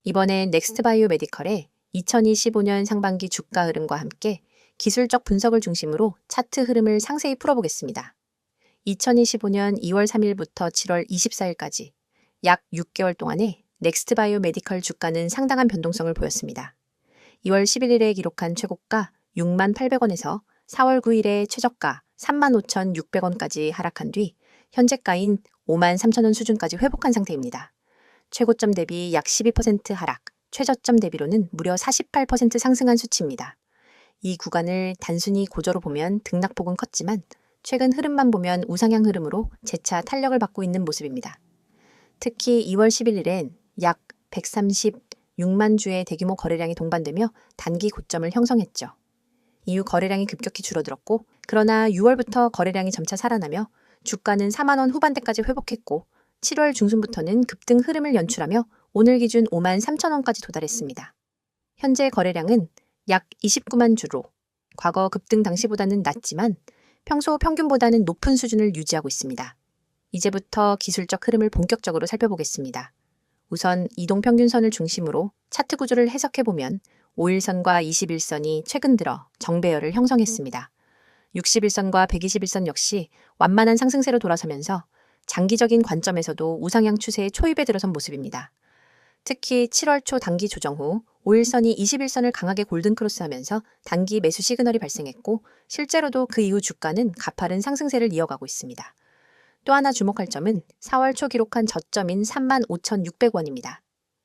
이번엔 넥스트바이오 메디컬의 2025년 상반기 주가 흐름과 함께 기술적 분석을 중심으로 차트 흐름을 상세히 풀어보겠습니다. 2025년 2월 3일부터 7월 24일까지 약 6개월 동안에 넥스트바이오 메디컬 주가는 상당한 변동성을 보였습니다. 2월 11일에 기록한 최고가 68,800원에서 4월 9일에 최저가 35,600원까지 하락한 뒤 현재가인 53,000원 수준까지 회복한 상태입니다. 최고점 대비 약 12% 하락, 최저점 대비로는 무려 48% 상승한 수치입니다. 이 구간을 단순히 고저로 보면 등락폭은 컸지만 최근 흐름만 보면 우상향 흐름으로 재차 탄력을 받고 있는 모습입니다. 특히 2월 11일엔 약 136만 주의 대규모 거래량이 동반되며 단기 고점을 형성했죠. 이후 거래량이 급격히 줄어들었고, 그러나 6월부터 거래량이 점차 살아나며 주가는 4만 원 후반대까지 회복했고 7월 중순부터는 급등 흐름을 연출하며 오늘 기준 53,000원까지 도달했습니다. 현재 거래량은 약 29만 주로 과거 급등 당시보다는 낮지만 평소 평균보다는 높은 수준을 유지하고 있습니다. 이제부터 기술적 흐름을 본격적으로 살펴보겠습니다. 우선 이동평균선을 중심으로 차트 구조를 해석해보면 5일선과 21선이 최근 들어 정배열을 형성했습니다. 61선과 121선 역시 완만한 상승세로 돌아서면서 장기적인 관점에서도 우상향 추세의 초입에 들어선 모습입니다. 특히 7월 초 단기 조정 후 5일선이 21선을 강하게 골든크로스하면서 단기 매수 시그널이 발생했고 실제로도 그 이후 주가는 가파른 상승세를 이어가고 있습니다. 또 하나 주목할 점은 4월 초 기록한 저점인 35,600원입니다.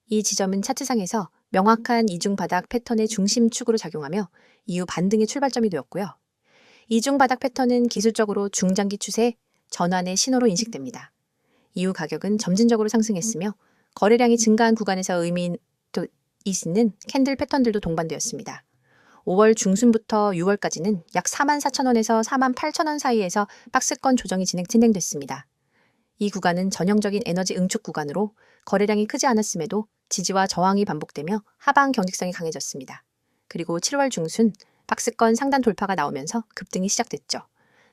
이 지점은 차트상에서 명확한 이중 바닥 패턴의 중심축으로 작용하며 이후 반등의 출발점이 되었고요. 이중 바닥 패턴은 기술적으로 중장기 추세 전환의 신호로 인식됩니다. 이후 가격은 점진적으로 상승했으며 거래량이 증가한 구간에서 의미 있는 캔들 패턴들도 동반되었습니다. 5월 중순부터 6월까지는 약 44,000원에서 48,000원 사이에서 박스권 조정이 진행됐습니다. 이 구간은 전형적인 에너지 응축 구간으로 거래량이 크지 않았음에도 지지와 저항이 반복되며 하방 경직성이 강해졌습니다. 그리고 7월 중순 박스권 상단 돌파가 나오면서 급등이 시작됐죠.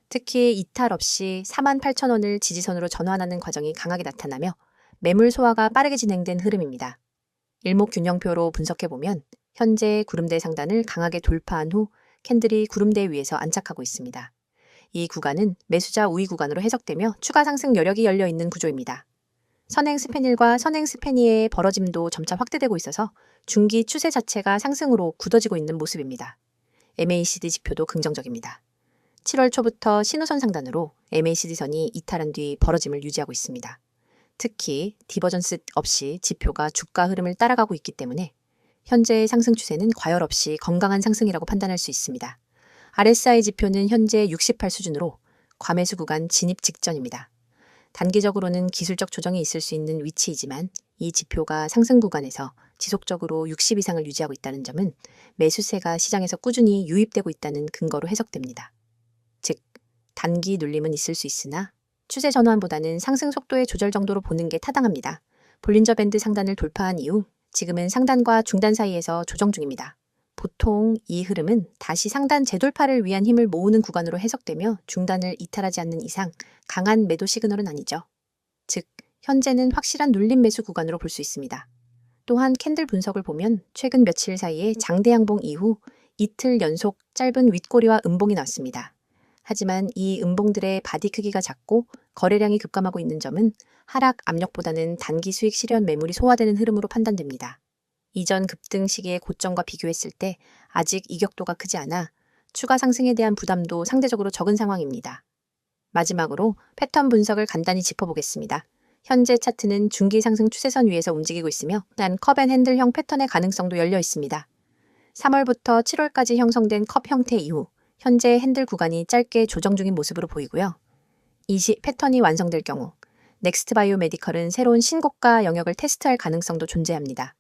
특히 이탈 없이 48,000원을 지지선으로 전환하는 과정이 강하게 나타나며 매물 소화가 빠르게 진행된 흐름입니다. 일목균형표로 분석해보면 현재 구름대 상단을 강하게 돌파한 후 캔들이 구름대 위에서 안착하고 있습니다. 이 구간은 매수자 우위 구간으로 해석되며 추가 상승 여력이 열려있는 구조입니다. 선행 스패닐과 선행 스패니의 벌어짐도 점차 확대되고 있어서 중기 추세 자체가 상승으로 굳어지고 있는 모습입니다. MACD 지표도 긍정적입니다. 7월 초부터 신호선 상단으로 MACD선이 이탈한 뒤 벌어짐을 유지하고 있습니다. 특히 디버전스 없이 지표가 주가 흐름을 따라가고 있기 때문에 현재의 상승 추세는 과열 없이 건강한 상승이라고 판단할 수 있습니다. RSI 지표는 현재 68 수준으로 과매수 구간 진입 직전입니다. 단기적으로는 기술적 조정이 있을 수 있는 위치이지만 이 지표가 상승 구간에서 지속적으로 60 이상을 유지하고 있다는 점은 매수세가 시장에서 꾸준히 유입되고 있다는 근거로 해석됩니다. 즉, 단기 눌림은 있을 수 있으나 추세 전환보다는 상승 속도의 조절 정도로 보는 게 타당합니다. 볼린저 밴드 상단을 돌파한 이후 지금은 상단과 중단 사이에서 조정 중입니다. 보통 이 흐름은 다시 상단 재돌파를 위한 힘을 모으는 구간으로 해석되며 중단을 이탈하지 않는 이상 강한 매도 시그널은 아니죠. 즉, 현재는 확실한 눌림 매수 구간으로 볼 수 있습니다. 또한 캔들 분석을 보면 최근 며칠 사이에 장대 양봉 이후 이틀 연속 짧은 윗꼬리와 음봉이 나왔습니다. 하지만 이 음봉들의 바디 크기가 작고 거래량이 급감하고 있는 점은 하락 압력보다는 단기 수익 실현 매물이 소화되는 흐름으로 판단됩니다. 이전 급등 시기의 고점과 비교했을 때 아직 이격도가 크지 않아 추가 상승에 대한 부담도 상대적으로 적은 상황입니다. 마지막으로 패턴 분석을 간단히 짚어보겠습니다. 현재 차트는 중기 상승 추세선 위에서 움직이고 있으며 난 컵앤핸들형 패턴의 가능성도 열려 있습니다. 3월부터 7월까지 형성된 컵 형태 이후 현재 핸들 구간이 짧게 조정 중인 모습으로 보이고요. 이 시 패턴이 완성될 경우 넥스트바이오 메디컬은 새로운 신고가 영역을 테스트할 가능성도 존재합니다.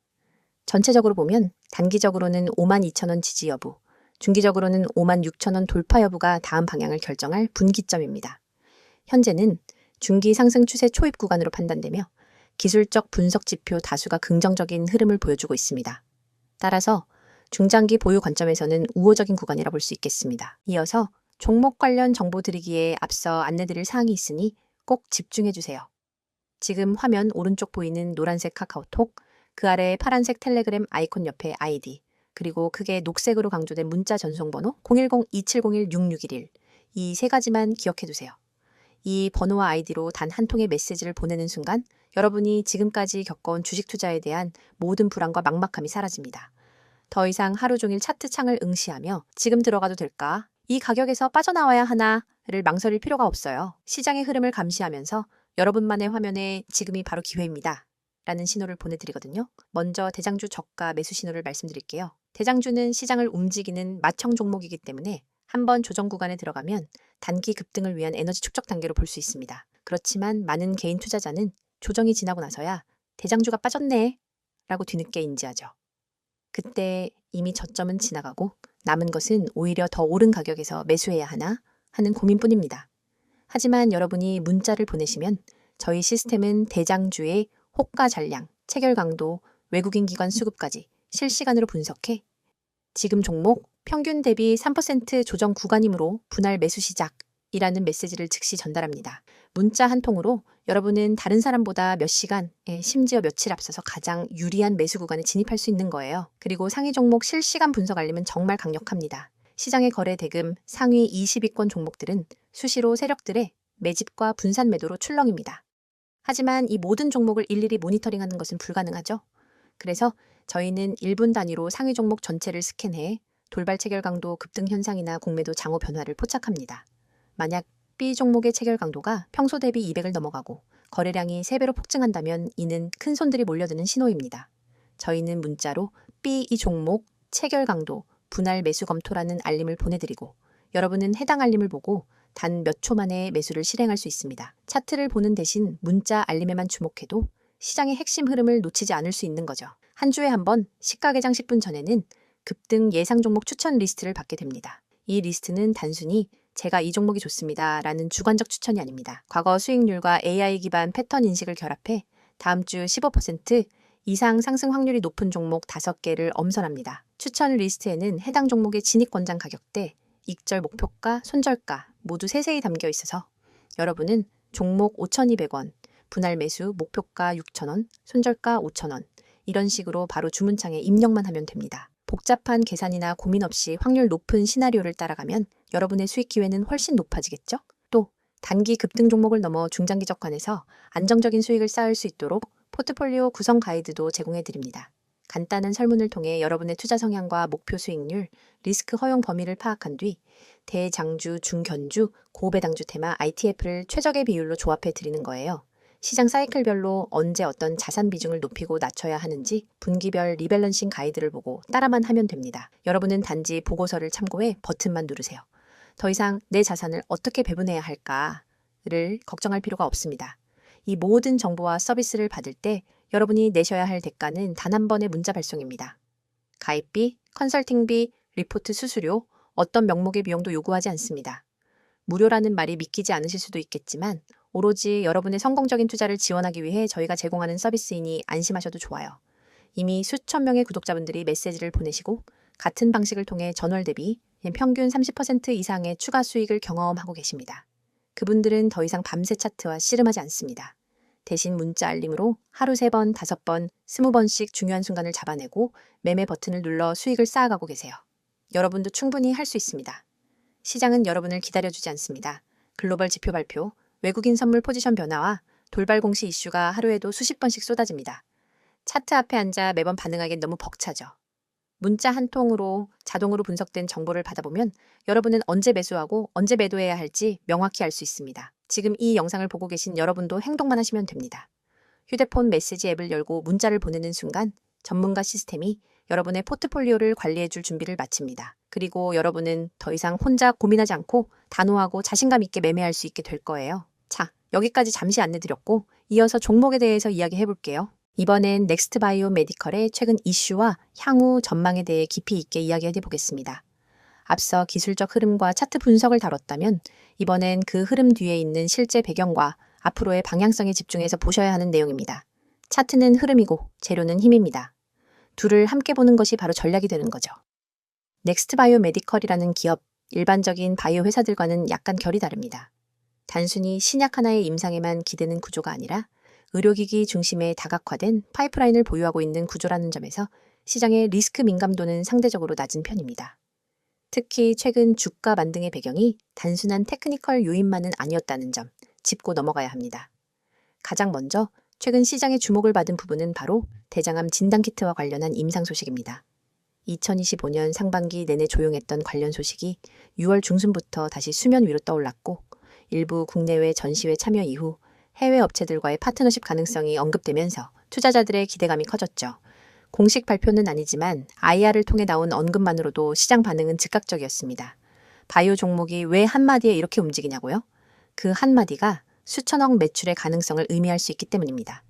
전체적으로 보면 단기적으로는 52,000원 지지 여부, 중기적으로는 56,000원 돌파 여부가 다음 방향을 결정할 분기점입니다. 현재는 중기 상승 추세 초입 구간으로 판단되며 기술적 분석 지표 다수가 긍정적인 흐름을 보여주고 있습니다. 따라서 중장기 보유 관점에서는 우호적인 구간이라 볼 수 있겠습니다. 이어서 종목 관련 정보 드리기에 앞서 안내드릴 사항이 있으니 꼭 집중해 주세요. 지금 화면 오른쪽 보이는 노란색 카카오톡 그 아래 파란색 텔레그램 아이콘 옆에 아이디, 그리고 크게 녹색으로 강조된 문자 전송번호 010-2701-6611 이 세 가지만 기억해 두세요. 이 번호와 아이디로 단 한 통의 메시지를 보내는 순간 여러분이 지금까지 겪어온 주식 투자에 대한 모든 불안과 막막함이 사라집니다. 더 이상 하루 종일 차트 창을 응시하며 지금 들어가도 될까? 이 가격에서 빠져나와야 하나를 망설일 필요가 없어요. 시장의 흐름을 감시하면서 여러분만의 화면에 지금이 바로 기회입니다. 라는 신호를 보내드리거든요. 먼저 대장주 저가 매수 신호를 말씀드릴게요. 대장주는 시장을 움직이는 마청 종목이기 때문에 한번 조정 구간에 들어가면 단기 급등을 위한 에너지 축적 단계로 볼 수 있습니다. 그렇지만 많은 개인 투자자는 조정이 지나고 나서야 대장주가 빠졌네 라고 뒤늦게 인지하죠. 그때 이미 저점은 지나가고 남은 것은 오히려 더 오른 가격에서 매수해야 하나 하는 고민뿐입니다. 하지만 여러분이 문자를 보내시면 저희 시스템은 대장주의 호가 잔량, 체결 강도, 외국인 기관 수급까지 실시간으로 분석해 지금 종목 평균 대비 3% 조정 구간이므로 분할 매수 시작이라는 메시지를 즉시 전달합니다. 문자 한 통으로 여러분은 다른 사람보다 몇 시간, 심지어 며칠 앞서서 가장 유리한 매수 구간에 진입할 수 있는 거예요. 그리고 상위 종목 실시간 분석 알림은 정말 강력합니다. 시장의 거래 대금 상위 20위권 종목들은 수시로 세력들의 매집과 분산 매도로 출렁입니다. 하지만 이 모든 종목을 일일이 모니터링하는 것은 불가능하죠. 그래서 저희는 1분 단위로 상위 종목 전체를 스캔해 돌발 체결 강도 급등 현상이나 공매도 장호 변화를 포착합니다. 만약 B 종목의 체결 강도가 평소 대비 200을 넘어가고 거래량이 3배로 폭증한다면 이는 큰 손들이 몰려드는 신호입니다. 저희는 문자로 B 이 종목 체결 강도 분할 매수 검토라는 알림을 보내드리고 여러분은 해당 알림을 보고 단 몇 초 만에 매수를 실행할 수 있습니다. 차트를 보는 대신 문자 알림에만 주목해도 시장의 핵심 흐름을 놓치지 않을 수 있는 거죠. 한 주에 한 번 시가 개장 10분 전에는 급등 예상 종목 추천 리스트를 받게 됩니다. 이 리스트는 단순히 제가 이 종목이 좋습니다 라는 주관적 추천이 아닙니다. 과거 수익률과 AI 기반 패턴 인식을 결합해 다음 주 15% 이상 상승 확률이 높은 종목 5개를 엄선합니다. 추천 리스트에는 해당 종목의 진입 권장 가격대, 익절 목표가, 손절가 모두 세세히 담겨 있어서 여러분은 종목 5,200원, 분할 매수 목표가 6,000원, 손절가 5,000원 이런 식으로 바로 주문창에 입력만 하면 됩니다. 복잡한 계산이나 고민 없이 확률 높은 시나리오를 따라가면 여러분의 수익 기회는 훨씬 높아지겠죠? 또 단기 급등 종목을 넘어 중장기적 관에서 안정적인 수익을 쌓을 수 있도록 포트폴리오 구성 가이드도 제공해 드립니다. 간단한 설문을 통해 여러분의 투자 성향과 목표 수익률, 리스크 허용 범위를 파악한 뒤 대장주, 중견주, 고배당주 테마 ITF를 최적의 비율로 조합해 드리는 거예요. 시장 사이클별로 언제 어떤 자산 비중을 높이고 낮춰야 하는지 분기별 리밸런싱 가이드를 보고 따라만 하면 됩니다. 여러분은 단지 보고서를 참고해 버튼만 누르세요. 더 이상 내 자산을 어떻게 배분해야 할까를 걱정할 필요가 없습니다. 이 모든 정보와 서비스를 받을 때 여러분이 내셔야 할 대가는 단 한 번의 문자 발송입니다. 가입비, 컨설팅비, 리포트 수수료, 어떤 명목의 비용도 요구하지 않습니다. 무료라는 말이 믿기지 않으실 수도 있겠지만 오로지 여러분의 성공적인 투자를 지원하기 위해 저희가 제공하는 서비스이니 안심하셔도 좋아요. 이미 수천 명의 구독자분들이 메시지를 보내시고 같은 방식을 통해 전월 대비 평균 30% 이상의 추가 수익을 경험하고 계십니다. 그분들은 더 이상 밤새 차트와 씨름하지 않습니다. 대신 문자 알림으로 하루 3번, 5번, 20번씩 중요한 순간을 잡아내고 매매 버튼을 눌러 수익을 쌓아가고 계세요. 여러분도 충분히 할 수 있습니다. 시장은 여러분을 기다려주지 않습니다. 글로벌 지표 발표, 외국인 선물 포지션 변화와 돌발 공시 이슈가 하루에도 수십 번씩 쏟아집니다. 차트 앞에 앉아 매번 반응하기엔 너무 벅차죠. 문자 한 통으로 자동으로 분석된 정보를 받아보면 여러분은 언제 매수하고 언제 매도해야 할지 명확히 알 수 있습니다. 지금 이 영상을 보고 계신 여러분도 행동만 하시면 됩니다. 휴대폰 메시지 앱을 열고 문자를 보내는 순간 전문가 시스템이 여러분의 포트폴리오를 관리해줄 준비를 마칩니다. 그리고 여러분은 더 이상 혼자 고민하지 않고 단호하고 자신감 있게 매매할 수 있게 될 거예요. 자, 여기까지 잠시 안내드렸고 이어서 종목에 대해서 이야기해 볼게요. 이번엔 넥스트바이오 메디컬의 최근 이슈와 향후 전망에 대해 깊이 있게 이야기해 보겠습니다. 앞서 기술적 흐름과 차트 분석을 다뤘다면 이번엔 그 흐름 뒤에 있는 실제 배경과 앞으로의 방향성에 집중해서 보셔야 하는 내용입니다. 차트는 흐름이고 재료는 힘입니다. 둘을 함께 보는 것이 바로 전략이 되는 거죠. 넥스트바이오 메디컬이라는 기업, 일반적인 바이오 회사들과는 약간 결이 다릅니다. 단순히 신약 하나의 임상에만 기대는 구조가 아니라 의료기기 중심의 다각화된 파이프라인을 보유하고 있는 구조라는 점에서 시장의 리스크 민감도는 상대적으로 낮은 편입니다. 특히 최근 주가 반등의 배경이 단순한 테크니컬 요인만은 아니었다는 점 짚고 넘어가야 합니다. 가장 먼저 최근 시장의 주목을 받은 부분은 바로 대장암 진단키트와 관련한 임상 소식입니다. 2025년 상반기 내내 조용했던 관련 소식이 6월 중순부터 다시 수면 위로 떠올랐고 일부 국내외 전시회 참여 이후 해외 업체들과의 파트너십 가능성이 언급되면서 투자자들의 기대감이 커졌죠. 공식 발표는 아니지만 IR을 통해 나온 언급만으로도 시장 반응은 즉각적이었습니다. 바이오 종목이 왜 한마디에 이렇게 움직이냐고요? 그 한마디가 수천억 매출의 가능성을 의미할 수 있기 때문입니다.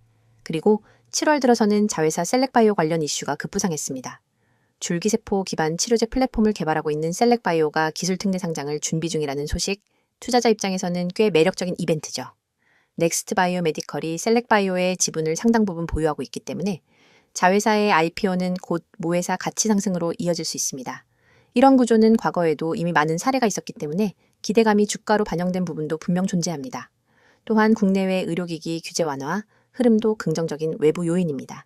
그리고 7월 들어서는 자회사 셀렉바이오 관련 이슈가 급부상했습니다. 줄기세포 기반 치료제 플랫폼을 개발하고 있는 셀렉바이오가 기술 특례 상장을 준비 중이라는 소식, 투자자 입장에서는 꽤 매력적인 이벤트죠. 넥스트 바이오 메디컬이 셀렉바이오의 지분을 상당 부분 보유하고 있기 때문에 자회사의 IPO는 곧 모회사 가치 상승으로 이어질 수 있습니다. 이런 구조는 과거에도 이미 많은 사례가 있었기 때문에 기대감이 주가로 반영된 부분도 분명 존재합니다. 또한 국내외 의료기기 규제 완화, 흐름도 긍정적인 외부 요인입니다.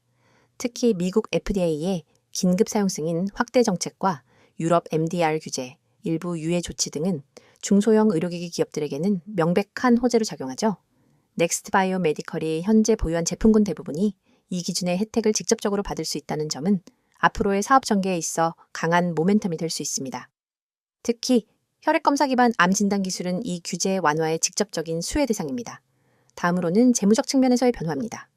특히 미국 FDA의 긴급 사용 승인 확대 정책과 유럽 MDR 규제, 일부 유예 조치 등은 중소형 의료기기 기업들에게는 명백한 호재로 작용하죠. 넥스트 바이오 메디컬이 현재 보유한 제품군 대부분이 이 기준의 혜택을 직접적으로 받을 수 있다는 점은 앞으로의 사업 전개에 있어 강한 모멘텀이 될 수 있습니다. 특히 혈액검사 기반 암 진단 기술은 이 규제 완화의 직접적인 수혜 대상입니다. 다음으로는 재무적 측면에서의 변화입니다.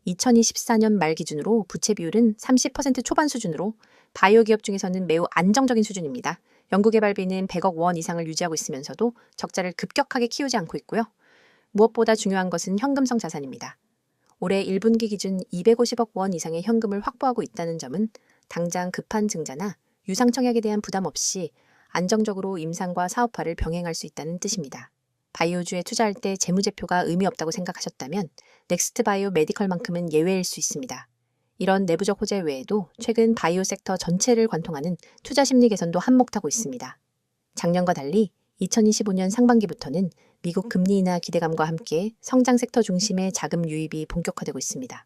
2024년 말 기준으로 부채 비율은 30% 초반 수준으로 바이오 기업 중에서는 매우 안정적인 수준입니다. 연구개발비는 100억 원 이상을 유지하고 있으면서도 적자를 급격하게 키우지 않고 있고요. 무엇보다 중요한 것은 현금성 자산입니다. 올해 1분기 기준 250억 원 이상의 현금을 확보하고 있다는 점은 당장 급한 증자나 유상 청약에 대한 부담 없이 안정적으로 임상과 사업화를 병행할 수 있다는 뜻입니다. 바이오주에 투자할 때 재무제표가 의미 없다고 생각하셨다면 넥스트 바이오 메디컬만큼은 예외일 수 있습니다. 이런 내부적 호재 외에도 최근 바이오 섹터 전체를 관통하는 투자 심리 개선도 한몫하고 있습니다. 작년과 달리 2025년 상반기부터는 미국 금리 인하 기대감과 함께 성장 섹터 중심의 자금 유입이 본격화되고 있습니다.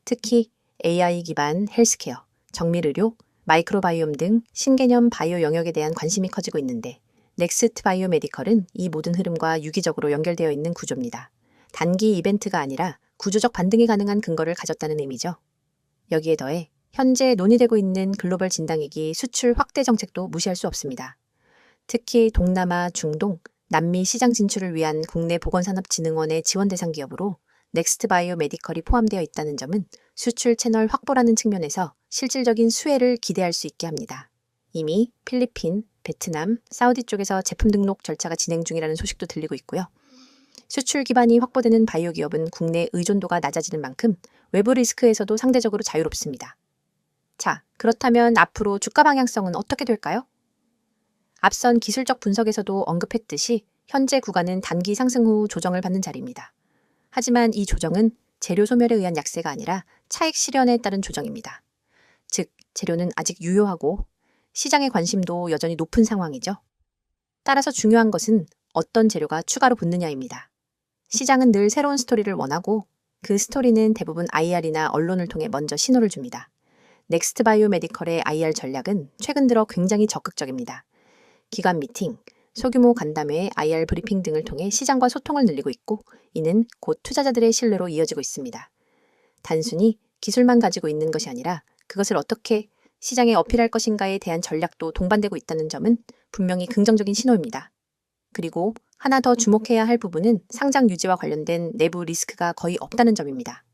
특히 AI 기반 헬스케어, 정밀의료, 마이크로바이옴 등 신개념 바이오 영역에 대한 관심이 커지고 있는데 넥스트 바이오 메디컬은 이 모든 흐름과 유기적으로 연결되어 있는 구조입니다. 단기 이벤트가 아니라 구조적 반등이 가능한 근거를 가졌다는 의미죠. 여기에 더해 현재 논의되고 있는 글로벌 진단기기 수출 확대 정책도 무시할 수 없습니다. 특히 동남아, 중동, 남미 시장 진출을 위한 국내 보건산업진흥원의 지원 대상 기업으로 넥스트 바이오 메디컬이 포함되어 있다는 점은 수출 채널 확보라는 측면에서 실질적인 수혜를 기대할 수 있게 합니다. 이미 필리핀, 베트남, 사우디 쪽에서 제품 등록 절차가 진행 중이라는 소식도 들리고 있고요. 수출 기반이 확보되는 바이오 기업은 국내 의존도가 낮아지는 만큼 외부 리스크에서도 상대적으로 자유롭습니다. 자, 그렇다면 앞으로 주가 방향성은 어떻게 될까요? 앞선 기술적 분석에서도 언급했듯이 현재 구간은 단기 상승 후 조정을 받는 자리입니다. 하지만 이 조정은 재료 소멸에 의한 약세가 아니라 차익 실현에 따른 조정입니다. 즉, 재료는 아직 유효하고 시장의 관심도 여전히 높은 상황이죠. 따라서 중요한 것은 어떤 재료가 추가로 붙느냐입니다. 시장은 늘 새로운 스토리를 원하고 그 스토리는 대부분 IR이나 언론을 통해 먼저 신호를 줍니다. 넥스트 바이오 메디컬의 IR 전략은 최근 들어 굉장히 적극적입니다. 기관 미팅, 소규모 간담회, IR 브리핑 등을 통해 시장과 소통을 늘리고 있고 이는 곧 투자자들의 신뢰로 이어지고 있습니다. 단순히 기술만 가지고 있는 것이 아니라 그것을 어떻게 시장에 어필할 것인가에 대한 전략도 동반되고 있다는 점은 분명히 긍정적인 신호입니다. 그리고 하나 더 주목해야 할 부분은 상장 유지와 관련된 내부 리스크가 거의 없다는 점입니다.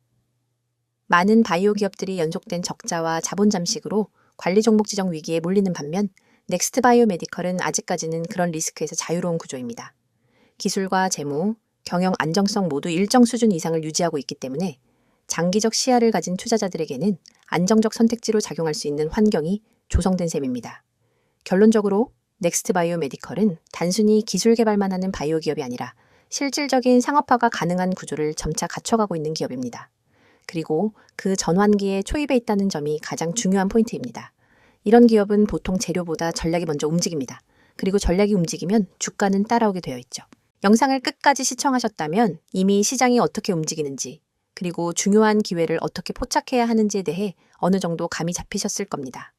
많은 바이오 기업들이 연속된 적자와 자본 잠식으로 관리 종목 지정 위기에 몰리는 반면 넥스트 바이오 메디컬은 아직까지는 그런 리스크에서 자유로운 구조입니다. 기술과 재무, 경영 안정성 모두 일정 수준 이상을 유지하고 있기 때문에 장기적 시야를 가진 투자자들에게는 안정적 선택지로 작용할 수 있는 환경이 조성된 셈입니다. 결론적으로 넥스트 바이오 메디컬은 단순히 기술 개발만 하는 바이오 기업이 아니라 실질적인 상업화가 가능한 구조를 점차 갖춰가고 있는 기업입니다. 그리고 그 전환기에 초입해 있다는 점이 가장 중요한 포인트입니다. 이런 기업은 보통 재료보다 전략이 먼저 움직입니다. 그리고 전략이 움직이면 주가는 따라오게 되어 있죠. 영상을 끝까지 시청하셨다면 이미 시장이 어떻게 움직이는지, 그리고 중요한 기회를 어떻게 포착해야 하는지에 대해 어느 정도 감이 잡히셨을 겁니다.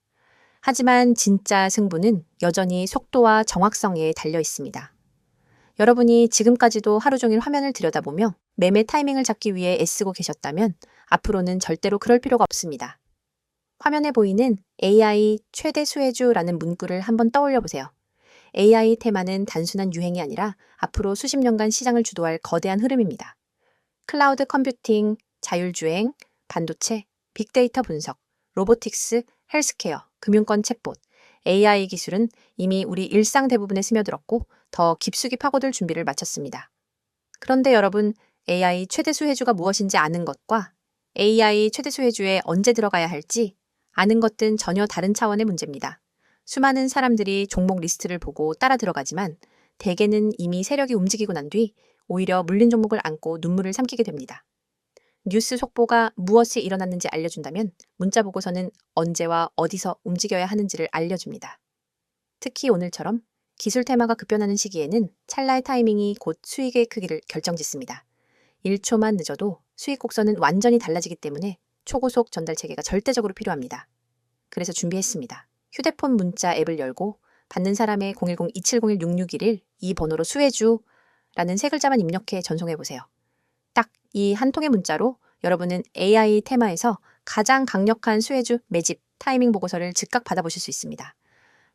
하지만 진짜 승부는 여전히 속도와 정확성에 달려 있습니다. 여러분이 지금까지도 하루 종일 화면을 들여다보며 매매 타이밍을 잡기 위해 애쓰고 계셨다면 앞으로는 절대로 그럴 필요가 없습니다. 화면에 보이는 AI 최대 수혜주라는 문구를 한번 떠올려 보세요. AI 테마는 단순한 유행이 아니라 앞으로 수십 년간 시장을 주도할 거대한 흐름입니다. 클라우드 컴퓨팅, 자율주행, 반도체, 빅데이터 분석, 로보틱스, 헬스케어, 금융권 챗봇, AI 기술은 이미 우리 일상 대부분에 스며들었고 더 깊숙이 파고들 준비를 마쳤습니다. 그런데 여러분, AI 최대 수혜주가 무엇인지 아는 것과 AI 최대 수혜주에 언제 들어가야 할지 아는 것은 전혀 다른 차원의 문제입니다. 수많은 사람들이 종목 리스트를 보고 따라 들어가지만 대개는 이미 세력이 움직이고 난 뒤 오히려 물린 종목을 안고 눈물을 삼키게 됩니다. 뉴스 속보가 무엇이 일어났는지 알려준다면 문자 보고서는 언제와 어디서 움직여야 하는지를 알려줍니다. 특히 오늘처럼 기술 테마가 급변하는 시기에는 찰나의 타이밍이 곧 수익의 크기를 결정짓습니다. 1초만 늦어도 수익 곡선은 완전히 달라지기 때문에 초고속 전달 체계가 절대적으로 필요합니다. 그래서 준비했습니다. 휴대폰 문자 앱을 열고 받는 사람의 010-2701-6611 이 번호로 수혜주라는 세 글자만 입력해 전송해보세요. 딱 이 한 통의 문자로 여러분은 AI 테마에서 가장 강력한 수혜주 매집 타이밍 보고서를 즉각 받아보실 수 있습니다.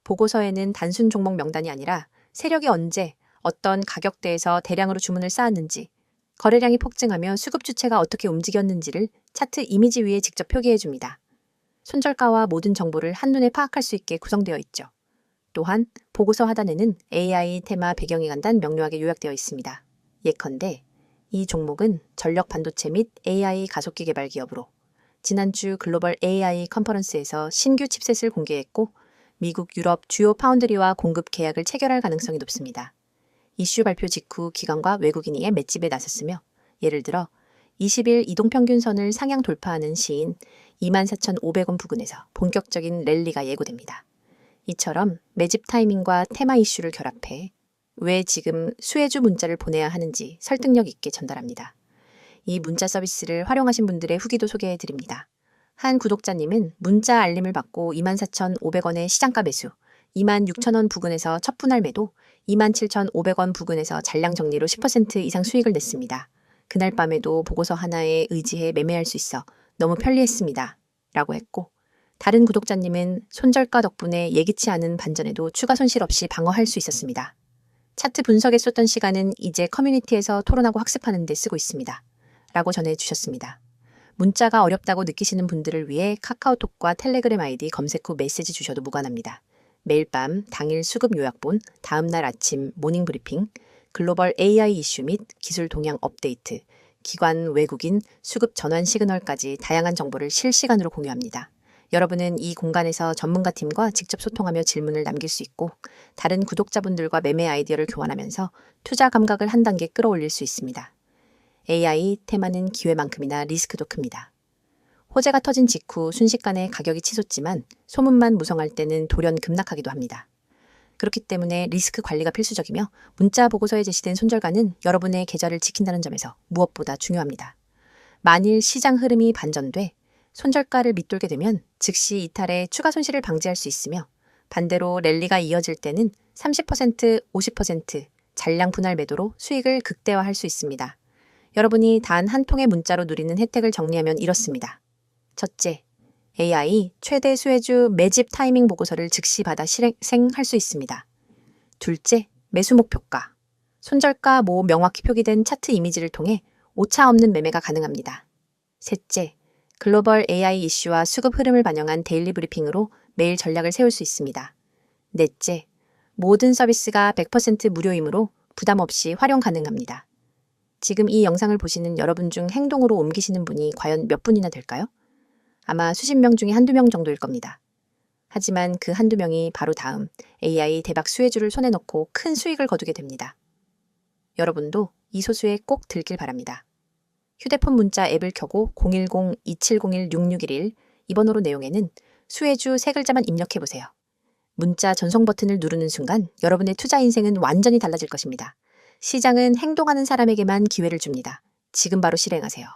보고서에는 단순 종목 명단이 아니라 세력이 언제 어떤 가격대에서 대량으로 주문을 쌓았는지, 거래량이 폭증하며 수급 주체가 어떻게 움직였는지를 차트 이미지 위에 직접 표기해 줍니다. 손절가와 모든 정보를 한눈에 파악할 수 있게 구성되어 있죠. 또한 보고서 하단에는 AI 테마 배경이 간단 명료하게 요약되어 있습니다. 예컨대 이 종목은 전력 반도체 및 AI 가속기 개발 기업으로 지난주 글로벌 AI 컨퍼런스에서 신규 칩셋을 공개했고 미국, 유럽 주요 파운드리와 공급 계약을 체결할 가능성이 높습니다. 이슈 발표 직후 기관과 외국인이 맷집에 나섰으며 예를 들어 20일 이동평균선을 상향 돌파하는 시인 24,500원 부근에서 본격적인 랠리가 예고됩니다. 이처럼 매집 타이밍과 테마 이슈를 결합해 왜 지금 수혜주 문자를 보내야 하는지 설득력 있게 전달합니다. 이 문자 서비스를 활용하신 분들의 후기도 소개해 드립니다. 한 구독자님은 문자 알림을 받고 24,500원의 시장가 매수, 26,000원 부근에서 첫 분할 매도, 27,500원 부근에서 잔량 정리로 10% 이상 수익을 냈습니다. 그날 밤에도 보고서 하나에 의지해 매매할 수 있어 너무 편리했습니다. 라고 했고, 다른 구독자님은 손절가 덕분에 예기치 않은 반전에도 추가 손실 없이 방어할 수 있었습니다. 차트 분석에 쏟던 시간은 이제 커뮤니티에서 토론하고 학습하는 데 쓰고 있습니다. 라고 전해주셨습니다. 문자가 어렵다고 느끼시는 분들을 위해 카카오톡과 텔레그램 아이디 검색 후 메시지 주셔도 무관합니다. 매일 밤 당일 수급 요약본, 다음날 아침 모닝 브리핑, 글로벌 AI 이슈 및 기술 동향 업데이트, 기관, 외국인, 수급 전환 시그널까지 다양한 정보를 실시간으로 공유합니다. 여러분은 이 공간에서 전문가팀과 직접 소통하며 질문을 남길 수 있고 다른 구독자분들과 매매 아이디어를 교환하면서 투자 감각을 한 단계 끌어올릴 수 있습니다. AI 테마는 기회만큼이나 리스크도 큽니다. 호재가 터진 직후 순식간에 가격이 치솟지만 소문만 무성할 때는 돌연 급락하기도 합니다. 그렇기 때문에 리스크 관리가 필수적이며 문자 보고서에 제시된 손절가는 여러분의 계좌를 지킨다는 점에서 무엇보다 중요합니다. 만일 시장 흐름이 반전돼 손절가를 밑돌게 되면 즉시 이탈해 추가 손실을 방지할 수 있으며 반대로 랠리가 이어질 때는 30%, 50% 잔량 분할 매도로 수익을 극대화할 수 있습니다. 여러분이 단 한 통의 문자로 누리는 혜택을 정리하면 이렇습니다. 첫째, AI 최대 수혜주 매집 타이밍 보고서를 즉시 받아 실행할 수 있습니다. 둘째, 매수 목표가. 손절가 모 명확히 표기된 차트 이미지를 통해 오차 없는 매매가 가능합니다. 셋째, 글로벌 AI 이슈와 수급 흐름을 반영한 데일리 브리핑으로 매일 전략을 세울 수 있습니다. 넷째, 모든 서비스가 100% 무료이므로 부담 없이 활용 가능합니다. 지금 이 영상을 보시는 여러분 중 행동으로 옮기시는 분이 과연 몇 분이나 될까요? 아마 수십 명 중에 한두 명 정도일 겁니다. 하지만 그 한두 명이 바로 다음 AI 대박 수혜주를 손에 넣고 큰 수익을 거두게 됩니다. 여러분도 이 소수에 꼭 들길 바랍니다. 휴대폰 문자 앱을 켜고 010-2701-6611 이 번호로 내용에는 수혜주 세 글자만 입력해보세요. 문자 전송 버튼을 누르는 순간 여러분의 투자 인생은 완전히 달라질 것입니다. 시장은 행동하는 사람에게만 기회를 줍니다. 지금 바로 실행하세요.